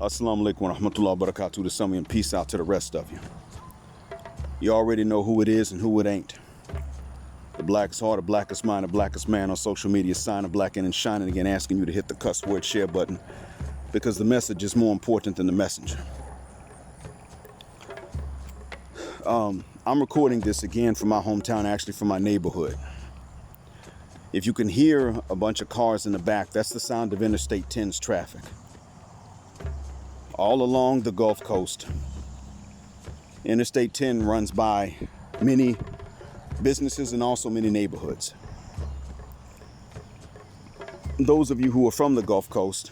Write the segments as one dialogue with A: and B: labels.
A: Assalamu alaikum wa rahmatullahi wa barakatuh to some of you, and peace out to the rest of you. You already know who it is and who it ain't. The blackest heart, the blackest mind, the blackest man on social media, signing blacking and shining again, asking you to hit the cuss word share button because the message is more important than the messenger. I'm recording this again from my hometown, actually from my neighborhood. If you can hear a bunch of cars in the back, that's the sound of Interstate 10's traffic. All along the Gulf Coast, Interstate 10 runs by many businesses and also many neighborhoods. Those of you who are from the Gulf Coast,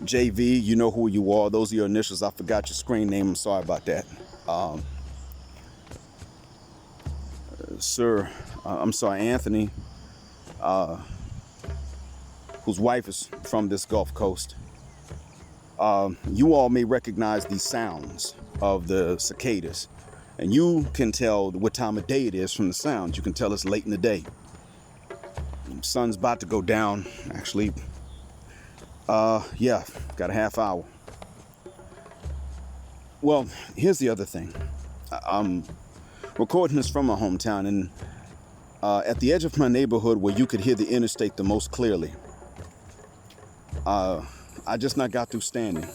A: JV, you know who you are. Those are your initials. I forgot your screen name. I'm sorry about that. Anthony, whose wife is from this Gulf Coast. You all may recognize the sounds of the cicadas, and you can tell what time of day it is from the sounds. You can tell it's late in the day. The sun's about to go down, actually. Got a half hour. Well, here's the other thing. I'm recording this from my hometown, and at the edge of my neighborhood where you could hear the interstate the most clearly, I just not got through standing.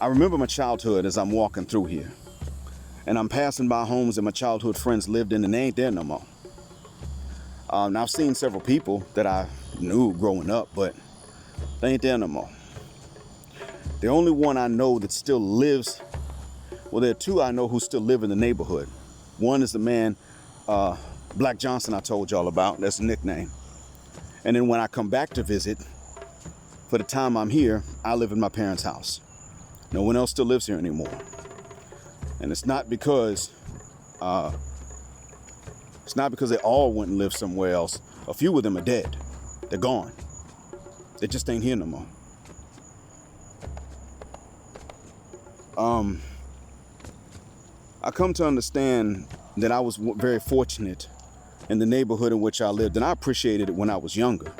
A: I remember my childhood as I'm walking through here, and I'm passing by homes that my childhood friends lived in, and they ain't there no more. Now I've seen several people that I knew growing up, but they ain't there no more. The only one I know that still lives, well, there are two I know who still live in the neighborhood. One is the man, Black Johnson, I told y'all about. That's a nickname. And then when I come back to visit, for the time I'm here, I live in my parents' house. No one else still lives here anymore. And it's not because they all went and lived somewhere else. A few of them are dead. They're gone. They just ain't here no more. I come to understand that I was very fortunate in the neighborhood in which I lived, and I appreciated it when I was younger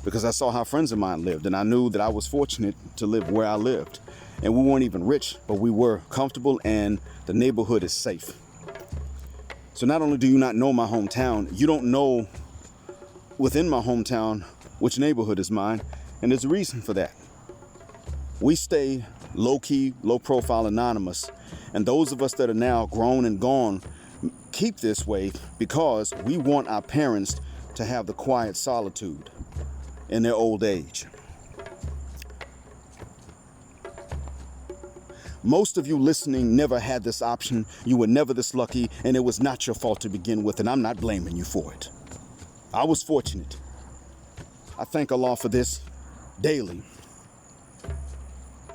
A: because I saw how friends of mine lived, and I knew that I was fortunate to live where I lived. And we weren't even rich, but we were comfortable, and the neighborhood is safe. So not only do you not know my hometown, you don't know within my hometown which neighborhood is mine, and there's a reason for that. We stay low-key, low-profile, anonymous, and those of us that are now grown and gone keep this way because we want our parents to have the quiet solitude in their old age. Most of you listening never had this option. You were never this lucky, and it was not your fault to begin with, and I'm not blaming you for it. I was fortunate. I thank Allah for this daily.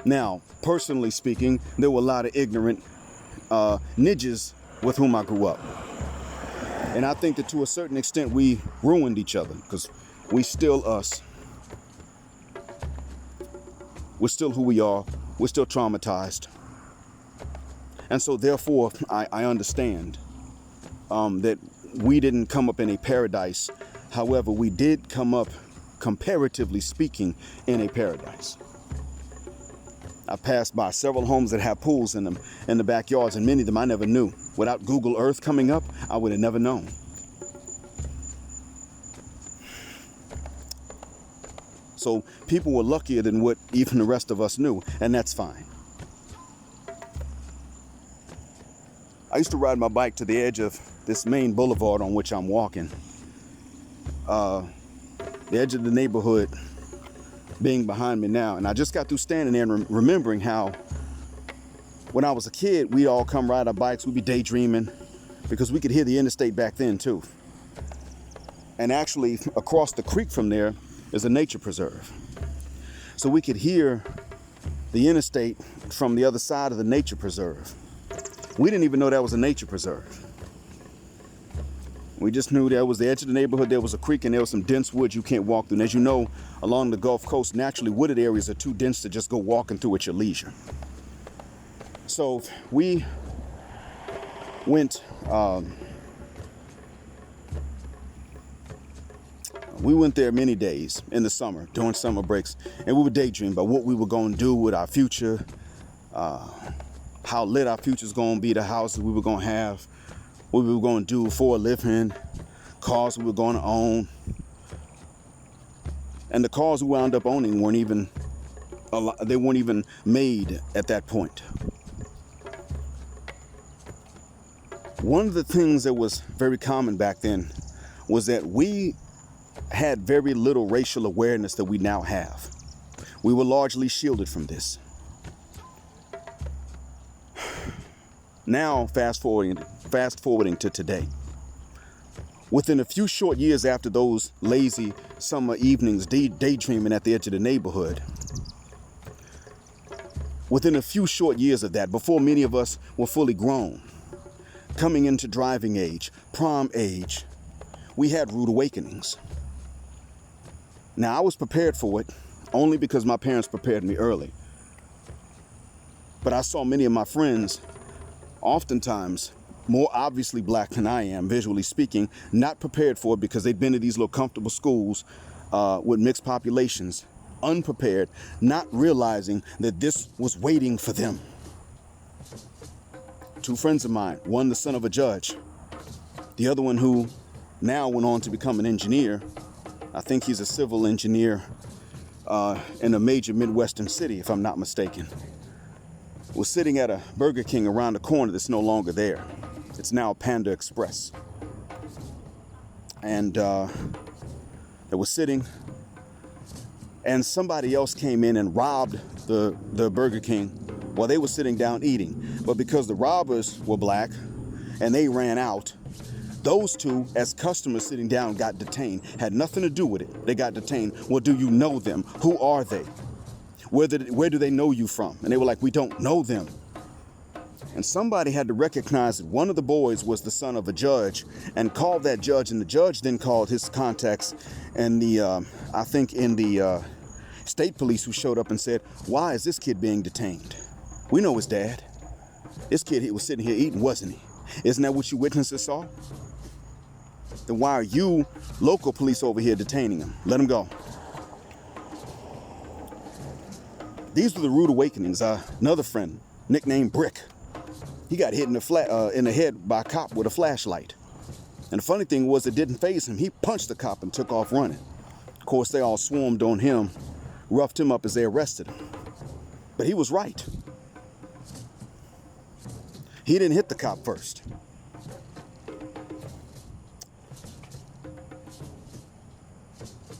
A: Now, personally speaking, there were a lot of ignorant ninjas with whom I grew up. And I think that to a certain extent we ruined each other because we still us. We're still who we are. We're still traumatized. And so therefore, I understand that we didn't come up in a paradise. However, we did come up, comparatively speaking, in a paradise. I passed by several homes that have pools in them in the backyards, and many of them I never knew. Without Google Earth coming up, I would have never known. So people were luckier than what even the rest of us knew, and that's fine. I used to ride my bike to the edge of this main boulevard on which I'm walking. The edge of the neighborhood being behind me now. And I just got through standing there and remembering how when I was a kid, we'd all come ride our bikes. We'd be daydreaming because we could hear the interstate back then too. And actually across the creek from there is a nature preserve. So we could hear the interstate from the other side of the nature preserve. We didn't even know that was a nature preserve. We just knew there was the edge of the neighborhood, there was a creek, and there was some dense woods you can't walk through. And as you know, along the Gulf Coast, naturally wooded areas are too dense to just go walking through at your leisure. So we went, We went there many days in the summer, during summer breaks, and we would daydream about what we were going to do with our future, how lit our future's going to be, the houses we were going to have, what we were going to do for a living, cars we were going to own. And the cars we wound up owning weren't even made at that point. One of the things that was very common back then was that we had very little racial awareness that we now have. We were largely shielded from this. Now, fast forwarding to today. Within a few short years after those lazy summer evenings daydreaming at the edge of the neighborhood, within a few short years of that, before many of us were fully grown, coming into driving age, prom age, we had rude awakenings. Now, I was prepared for it only because my parents prepared me early. But I saw many of my friends, oftentimes more obviously black than I am, visually speaking, not prepared for it because they'd been to these little comfortable schools with mixed populations, unprepared, not realizing that this was waiting for them. Two friends of mine, one the son of a judge, the other one who now went on to become an engineer. I think he's a civil engineer in a major Midwestern city, if I'm not mistaken, was sitting at a Burger King around the corner that's no longer there. It's now Panda Express. And they were sitting, and somebody else came in and robbed the Burger King while they were sitting down eating. But because the robbers were black and they ran out, those two, as customers sitting down, got detained. Had nothing to do with it. They got detained. Well, do you know them? Who are they? Where do they know you from? And they were like, we don't know them. And somebody had to recognize that one of the boys was the son of a judge and called that judge. And the judge then called his contacts and I think in the state police, who showed up and said, why is this kid being detained? We know his dad. This kid, he was sitting here eating, wasn't he? Isn't that what you witnesses saw? Then why are you local police over here detaining him? Let him go. These were the rude awakenings. Another friend, nicknamed Brick, he got hit in the head by a cop with a flashlight. And the funny thing was, it didn't faze him. He punched the cop and took off running. Of course, they all swarmed on him, roughed him up as they arrested him. But he was right. He didn't hit the cop first.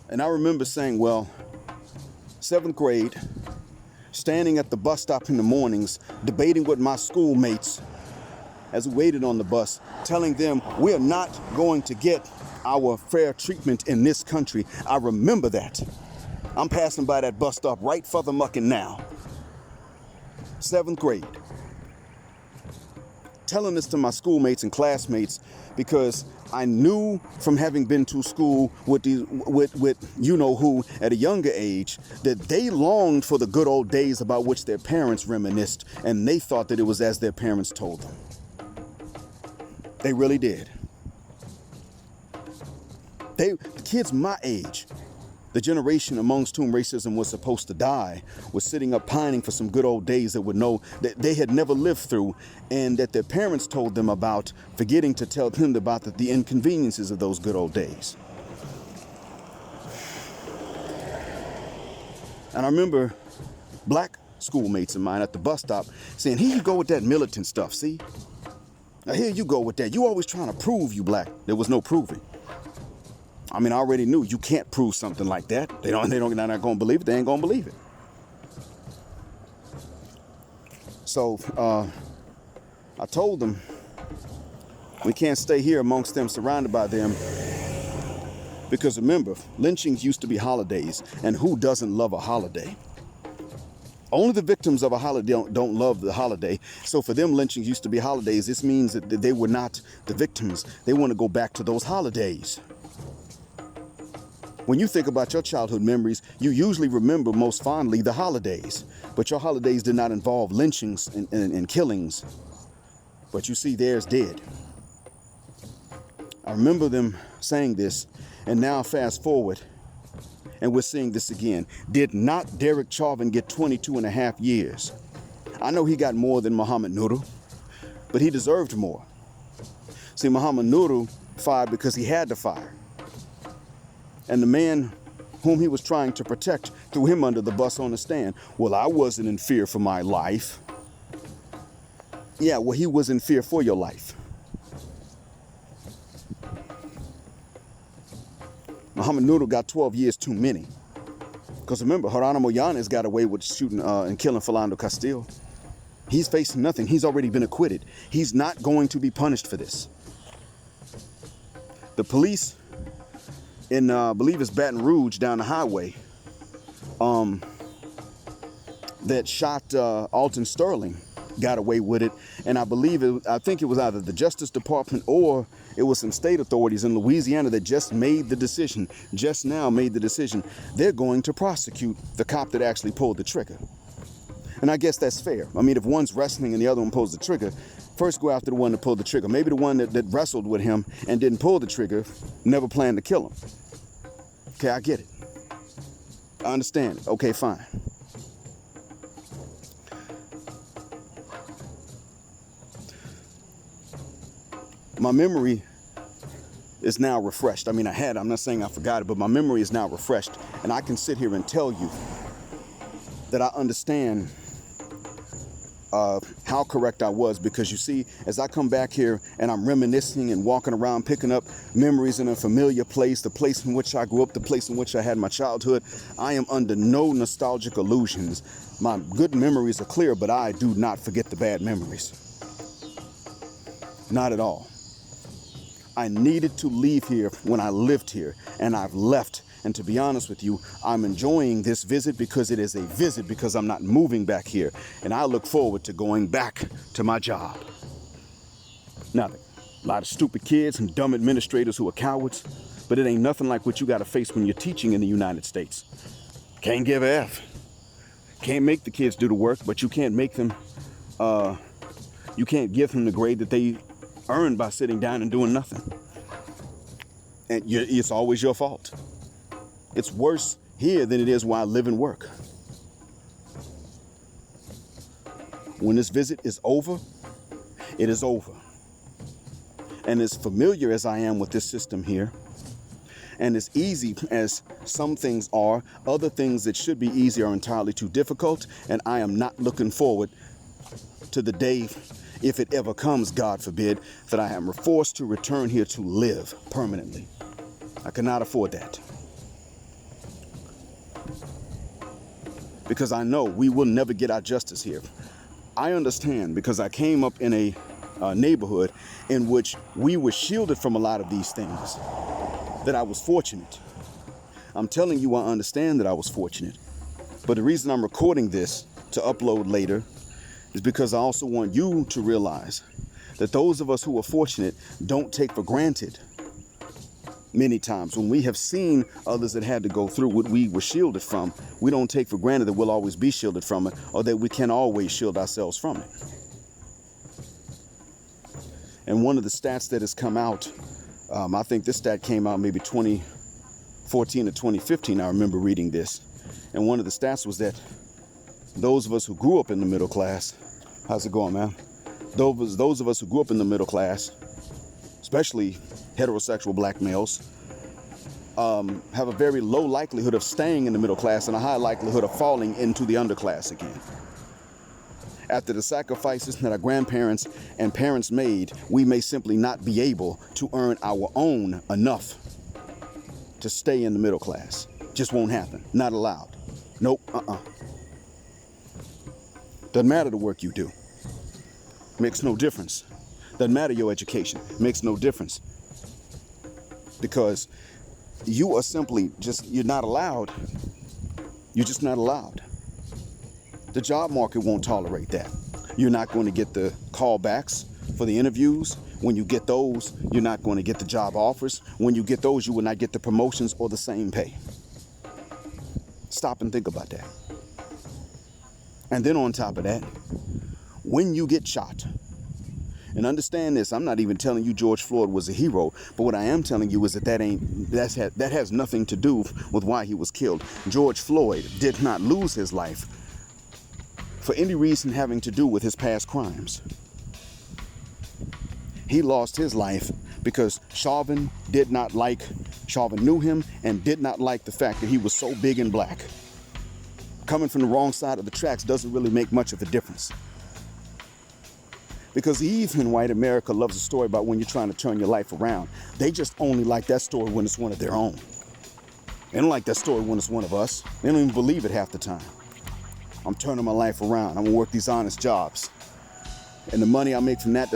A: And I remember saying, well, 7th grade, standing at the bus stop in the mornings, debating with my schoolmates as we waited on the bus, telling them we are not going to get our fair treatment in this country. I remember that. I'm passing by that bus stop right for the mucking now. 7th grade. Telling this to my schoolmates and classmates because I knew from having been to school with you know who at a younger age that they longed for the good old days about which their parents reminisced, and they thought that it was as their parents told them. They really did. The kids my age, the generation amongst whom racism was supposed to die, was sitting up pining for some good old days that would know that they had never lived through and that their parents told them about, forgetting to tell them about the inconveniences of those good old days. And I remember black schoolmates of mine at the bus stop saying, here you go with that militant stuff, see? Now here you go with that. You always trying to prove you black. There was no proving. I mean, I already knew you can't prove something like that. They're not going to believe it. They ain't going to believe it. So I told them, we can't stay here amongst them, surrounded by them. Because remember, lynchings used to be holidays. And who doesn't love a holiday? Only the victims of a holiday don't love the holiday. So for them, lynchings used to be holidays. This means that they were not the victims. They want to go back to those holidays. When you think about your childhood memories, you usually remember most fondly the holidays. But your holidays did not involve lynchings and killings. But you see, theirs did. I remember them saying this, And now fast forward, and we're seeing this again. Did not Derek Chauvin get 22 and a half years? I know he got more than Muhammad Nuru, but he deserved more. See, Muhammad Nuru fired because he had to fire. And the man whom he was trying to protect threw him under the bus on the stand. Well, I wasn't in fear for my life. Yeah, well, he was in fear for your life. Muhammad Nuru got 12 years too many. Because remember, Geronimo Yanez got away with shooting and killing Philando Castile. He's facing nothing. He's already been acquitted. He's not going to be punished for this. The police in, I believe it's Baton Rouge down the highway, that shot Alton Sterling got away with it. And I think it was either the Justice Department or it was some state authorities in Louisiana that just made the decision, just now made the decision. They're going to prosecute the cop that actually pulled the trigger. And I guess that's fair. I mean, if one's wrestling and the other one pulls the trigger, first go after the one that pulled the trigger. Maybe the one that wrestled with him and didn't pull the trigger never planned to kill him. Okay, I get it. I understand it. Okay, fine. My memory is now refreshed. I mean, I'm not saying I forgot it, but my memory is now refreshed. And I can sit here and tell you that I understand how correct I was, because you see, as I come back here and I'm reminiscing and walking around, picking up memories in a familiar place, the place in which I grew up, the place in which I had my childhood, I am under no nostalgic illusions. My good memories are clear, but I do not forget the bad memories. Not at all. I needed to leave here when I lived here, and I've left. And to be honest with you, I'm enjoying this visit because it is a visit, because I'm not moving back here. And I look forward to going back to my job. Now, a lot of stupid kids and dumb administrators who are cowards, but it ain't nothing like what you got to face when you're teaching in the United States. Can't give a F. Can't make the kids do the work, but you can't make them, you can't give them the grade that they earned by sitting down and doing nothing. And it's always your fault. It's worse here than it is where I live and work. When this visit is over, it is over. And as familiar as I am with this system here, and as easy as some things are, other things that should be easy are entirely too difficult, and I am not looking forward to the day, if it ever comes, God forbid, that I am forced to return here to live permanently. I cannot afford that. Because I know we will never get our justice here. I understand, because I came up in a neighborhood in which we were shielded from a lot of these things, that I was fortunate. I'm telling you, I understand that I was fortunate. But the reason I'm recording this to upload later is because I also want you to realize that those of us who are fortunate don't take for granted many times. When we have seen others that had to go through what we were shielded from, we don't take for granted that we'll always be shielded from it, or that we can always shield ourselves from it. And one of the stats that has come out, I think this stat came out maybe 2014 or 2015, I remember reading this. And one of the stats was that those of us who grew up in the middle class, how's it going, man? Those of us who grew up in the middle class, especially heterosexual black males, have a very low likelihood of staying in the middle class and a high likelihood of falling into the underclass again. After the sacrifices that our grandparents and parents made, we may simply not be able to earn our own enough to stay in the middle class. Just won't happen. Not allowed. Nope. Doesn't matter the work you do. Makes no difference. Doesn't matter your education. Makes no difference. Because you are simply you're not allowed. You're just not allowed. The job market won't tolerate that. You're not going to get the callbacks for the interviews. When you get those, you're not going to get the job offers. When you get those, you will not get the promotions or the same pay. Stop and think about that. And then on top of that, when you get shot, And understand this, I'm not even telling you George Floyd was a hero, but what I am telling you is that that has nothing to do with why he was killed. George Floyd did not lose his life for any reason having to do with his past crimes. He lost his life because Chauvin knew him and did not like the fact that he was so big and black. Coming from the wrong side of the tracks doesn't really make much of a difference. Because even white America loves a story about when you're trying to turn your life around. They just only like that story when it's one of their own. They don't like that story when it's one of us. They don't even believe it half the time. I'm turning my life around. I'm gonna work these honest jobs. And the money I make from that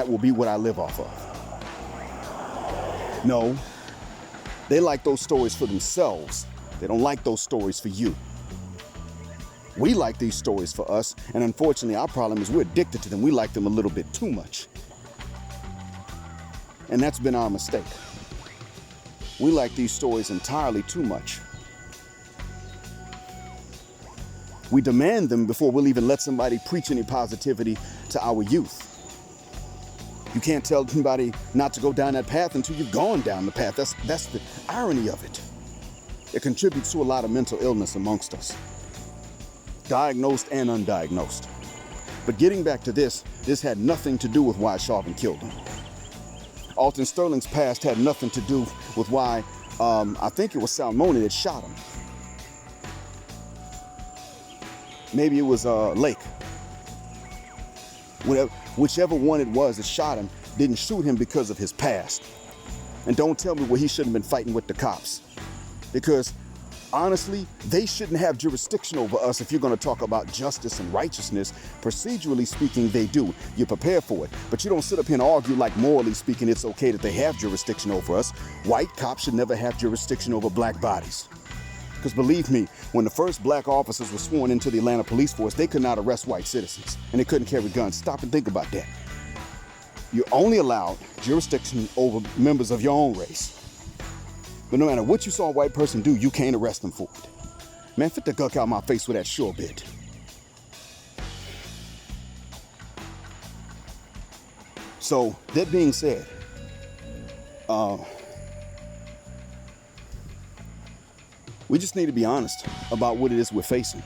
A: will be what I live off of. No, they like those stories for themselves. They don't like those stories for you. We like these stories for us, and unfortunately our problem is we're addicted to them. We like them a little bit too much. And that's been our mistake. We like these stories entirely too much. We demand them before we'll even let somebody preach any positivity to our youth. You can't tell somebody not to go down that path until you've gone down the path. That's the irony of it. It contributes to a lot of mental illness amongst us, diagnosed and undiagnosed. But getting back to this had nothing to do with why Chauvin killed him. Alton Sterling's past had nothing to do with why, I think it was Salmoni that shot him. Maybe it was Lake. Whichever one it was that shot him didn't shoot him because of his past. And don't tell me where he shouldn't have been fighting with the cops. Because honestly, they shouldn't have jurisdiction over us if you're going to talk about justice and righteousness. Procedurally speaking, they do. You prepare for it. But you don't sit up here and argue like morally speaking it's okay that they have jurisdiction over us. White cops should never have jurisdiction over black bodies. Because believe me, when the first black officers were sworn into the Atlanta police force, they could not arrest white citizens. And they couldn't carry guns. Stop and think about that. You're only allowed jurisdiction over members of your own race. But no matter what you saw a white person do, you can't arrest them for it. Man, fit the guck out my face with that sure bit. So, that being said, we just need to be honest about what it is we're facing.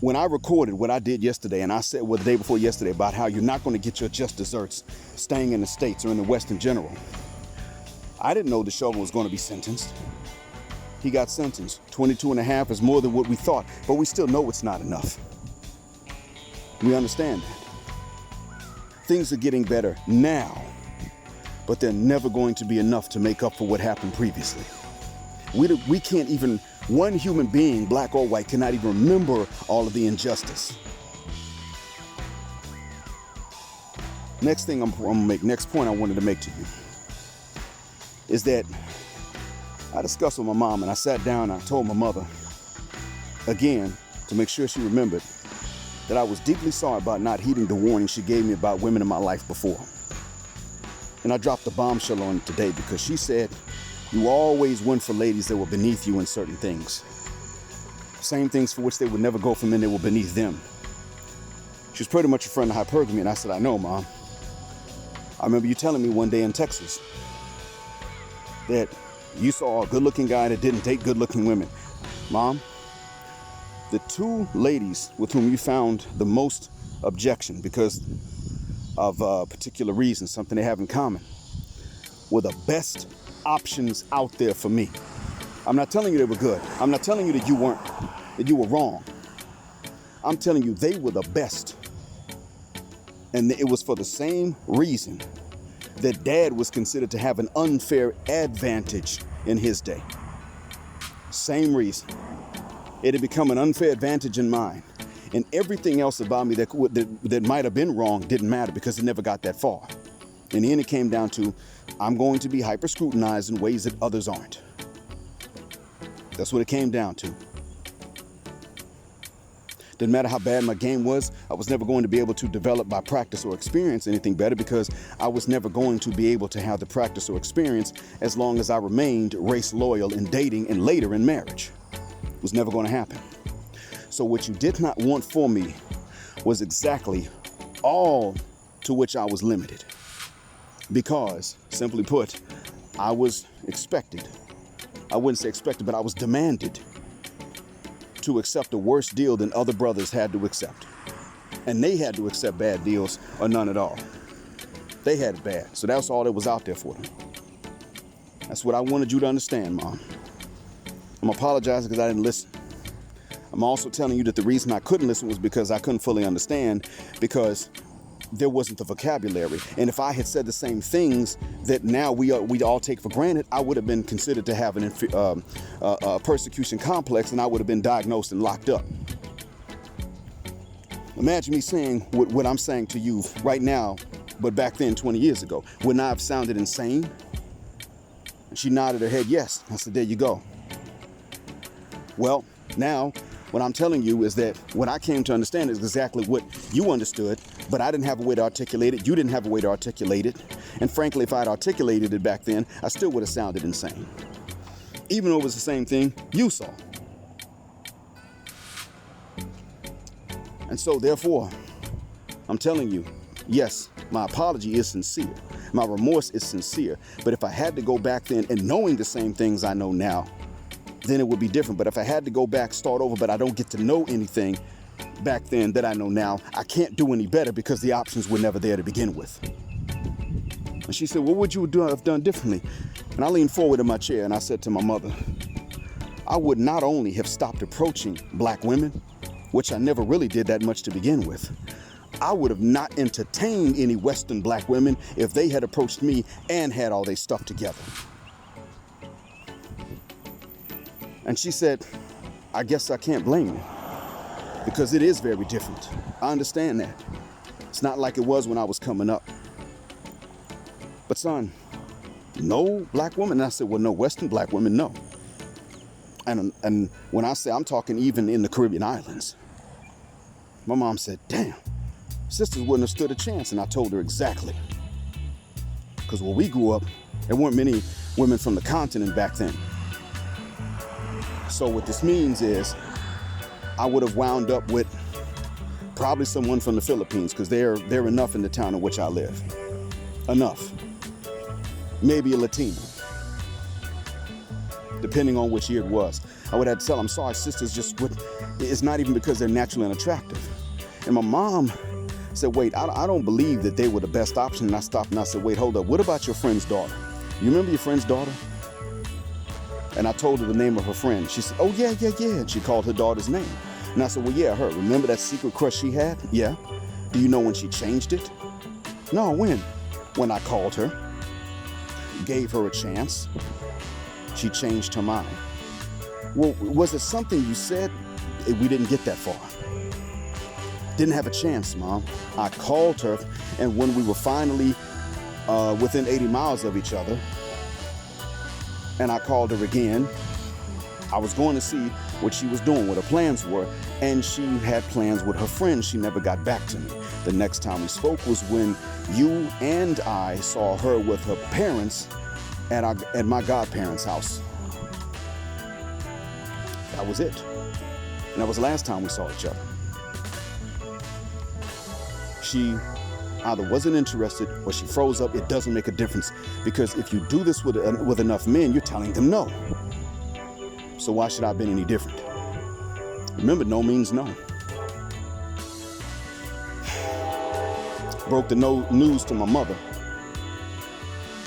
A: When I recorded what I did yesterday, and I said the day before yesterday about how you're not going to get your just desserts staying in the States or in the West in general, I didn't know that Chauvin was going to be sentenced. He got sentenced. 22 and a half is more than what we thought, but we still know it's not enough. We understand that. Things are getting better now, but they're never going to be enough to make up for what happened previously. We can't even, one human being, black or white, cannot even remember all of the injustice. Next point I wanted to make to you is that I discussed with my mom, and I sat down and I told my mother, again, to make sure she remembered, that I was deeply sorry about not heeding the warning she gave me about women in my life before. And I dropped the bombshell on it today because she said, you always went for ladies that were beneath you in certain things. Same things for which they would never go for men that were beneath them. She was pretty much a friend of hypergamy, and I said, I know, Mom. I remember you telling me one day in Texas that you saw a good-looking guy that didn't date good-looking women. Mom, the two ladies with whom you found the most objection because of a particular reason, something they have in common, were the best options out there for me. I'm not telling you they were good. I'm not telling you that you were wrong. I'm telling you they were the best. And it was for the same reason that Dad was considered to have an unfair advantage in his day. Same reason. It had become an unfair advantage in mine. And everything else about me that might have been wrong didn't matter because it never got that far. In the end, it came down to, I'm going to be hyper-scrutinized in ways that others aren't. That's what it came down to. Didn't matter how bad my game was, I was never going to be able to develop by practice or experience anything better because I was never going to be able to have the practice or experience as long as I remained race loyal in dating and later in marriage. It was never going to happen. So what you did not want for me was exactly all to which I was limited. Because, simply put, I was expected. I wouldn't say expected, but I was demanded to accept a worse deal than other brothers had to accept. And they had to accept bad deals or none at all. They had it bad, so that's all that was out there for them. That's what I wanted you to understand, Mom. I'm apologizing because I didn't listen. I'm also telling you that the reason I couldn't listen was because I couldn't fully understand, because there wasn't the vocabulary. And if I had said the same things that now we all take for granted, I would have been considered to have a persecution complex, and I would have been diagnosed and locked up. Imagine me saying what I'm saying to you right now, but back then, 20 years ago. Wouldn't I have sounded insane? And she nodded her head yes. I said, there you go. Well, now, what I'm telling you is that what I came to understand is exactly what you understood, but I didn't have a way to articulate it. You didn't have a way to articulate it. And frankly, if I had articulated it back then, I still would have sounded insane. Even though it was the same thing you saw. And so, therefore, I'm telling you, yes, my apology is sincere. My remorse is sincere. But if I had to go back then and knowing the same things I know now, then it would be different. But if I had to go back, start over, but I don't get to know anything back then that I know now, I can't do any better because the options were never there to begin with. And she said, what would you have done differently? And I leaned forward in my chair and I said to my mother, I would not only have stopped approaching black women, which I never really did that much to begin with, I would have not entertained any Western black women if they had approached me and had all their stuff together. And she said, I guess I can't blame you, because it is very different. I understand that. It's not like it was when I was coming up. But son, no black woman. And I said, well, no Western black women, no. And when I say I'm talking even in the Caribbean islands, my mom said, damn, sisters wouldn't have stood a chance. And I told her exactly. Because when we grew up, there weren't many women from the continent back then. So what this means is I would have wound up with probably someone from the Philippines, because they're enough in the town in which I live. Enough. Maybe a Latino. Depending on which year it was. I would have to tell them, I'm sorry, sisters just would. It's not even because they're naturally unattractive. And my mom said, wait, I don't believe that they were the best option. And I stopped and I said, wait, hold up. What about your friend's daughter? You remember your friend's daughter? And I told her the name of her friend. She said, oh, yeah. And she called her daughter's name. And I said, well, yeah, her. Remember that secret crush she had? Yeah. Do you know when she changed it? No, when? When I called her, gave her a chance, she changed her mind. Well, was it something you said? We didn't get that far. Didn't have a chance, Mom. I called her, and when we were finally within 80 miles of each other, and I called her again, I was going to see what she was doing, what her plans were, and she had plans with her friends. She never got back to me. The next time we spoke was when you and I saw her with her parents at my godparents' house. That was it. And that was the last time we saw each other. She either wasn't interested or she froze up. It doesn't make a difference, because if you do this with enough men, you're telling them no. So why should I have been any different? Remember, no means no. Broke the news to my mother.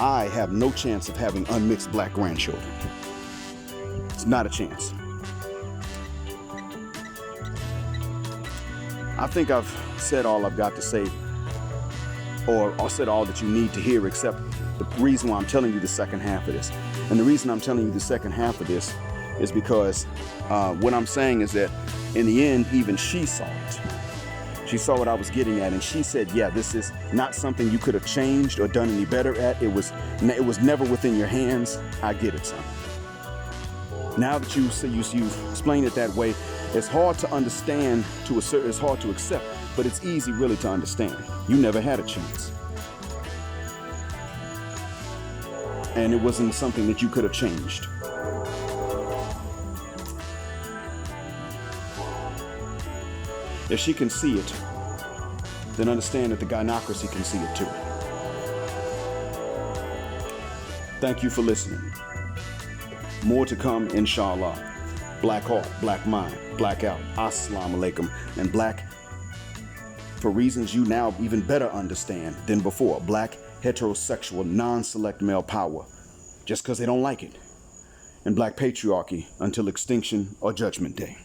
A: I have no chance of having unmixed black grandchildren. It's not a chance. I think I've said all I've got to say, or said all that you need to hear, except the reason why I'm telling you the second half of this. And the reason I'm telling you the second half of this is because what I'm saying is that in the end, even she saw it. She saw what I was getting at, and she said, yeah, this is not something you could have changed or done any better at. It was never within your hands. I get it, son. Now that you've explained it that way, it's hard to understand, it's hard to accept, but it's easy really to understand. You never had a chance. And it wasn't something that you could have changed. If she can see it, then understand that the gynocracy can see it too. Thank you for listening. More to come, inshallah. Black heart, black mind, black out, assalamu alaikum, and black for reasons you now even better understand than before. Black, heterosexual, non-select male power, just because they don't like it. And black patriarchy until extinction or judgment day.